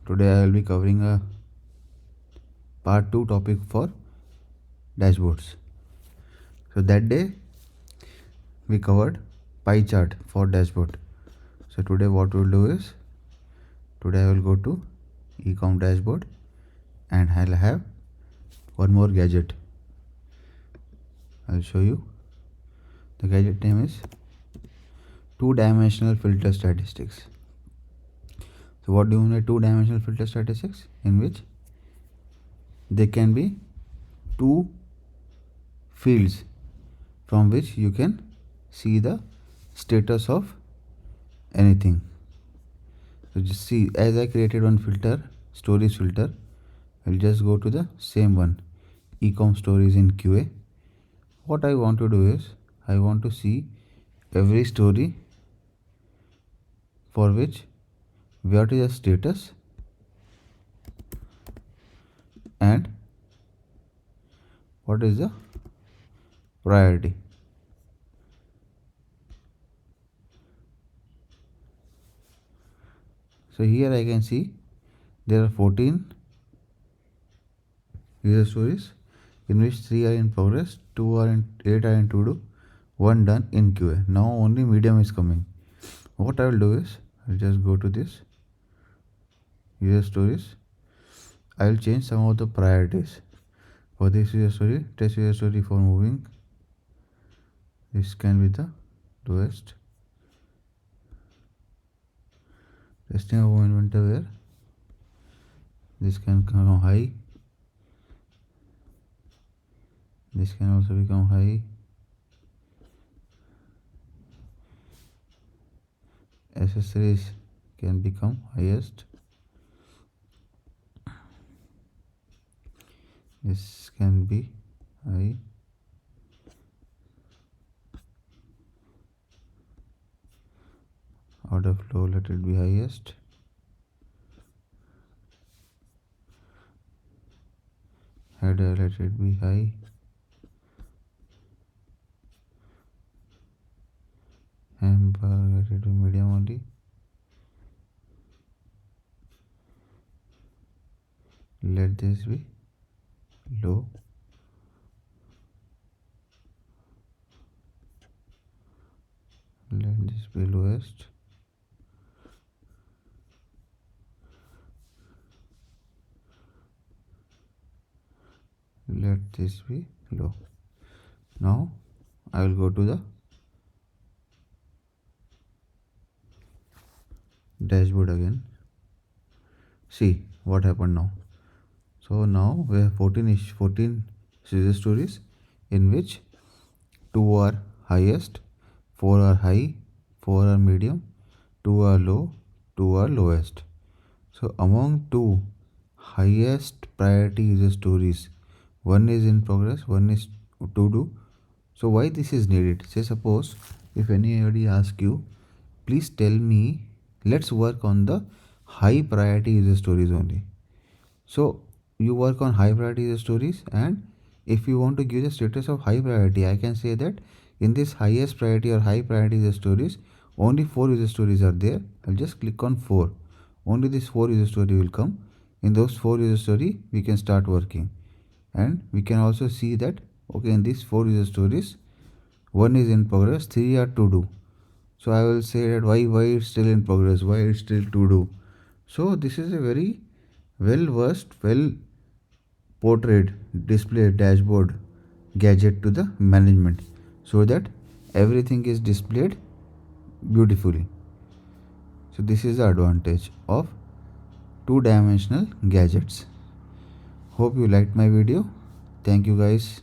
Today I will be covering a part 2 topic for dashboards. So that day we covered pie chart for dashboard. So today what we'll do is, today I will go to ecom dashboard and I'll have one more gadget. I'll show you. The gadget name is Two Dimensional Filter Statistics. So what do you mean by two dimensional filter statistics? In which there can be two fields from which you can see the status of anything. So just see, as I created one filter, stories filter, I'll just go to the same one, ecom stories in QA. What I want to do is, I want to see every story for which what is the status and what is the priority. So here I can see there are 14 user stories in which 3 are in progress, 8 are in to do, 1 done in QA. Now only medium is coming. What I will do is, I'll just go to this user stories. I will change some of the priorities. For this user story, test user story for moving, this can be the lowest. Testing of movement where this can become high, this can also become high, accessories can become highest, this can be high, order flow, let it be highest, header, let it be high, hamper, let it be medium only, let this be low, let this be lowest, let this be low. Now I will go to the dashboard again. See what happened now. So now we have 14 user stories in which 2 are highest, 4 are high, 4 are medium, 2 are low, 2 are lowest. So among 2 highest priority user stories, one is in progress, one is to do. So why this is needed? Say suppose if anybody asks you, please tell me, let's work on the high priority user stories only. So you work on high priority user stories, and if you want to give the status of high priority, I can say that in this highest priority or high priority user stories, only 4 user stories are there. I'll just click on 4. Only this 4 user story will come. In those 4 user story, we can start working. And we can also see that, okay, in these 4 user stories, 1 is in progress, 3 are to do. So I will say that why it's still in progress, why it's still to do. So this is a very well versed, well portrayed display dashboard gadget to the management, so that everything is displayed beautifully. So this is the advantage of two-dimensional gadgets. Hope you liked my video. Thank you guys.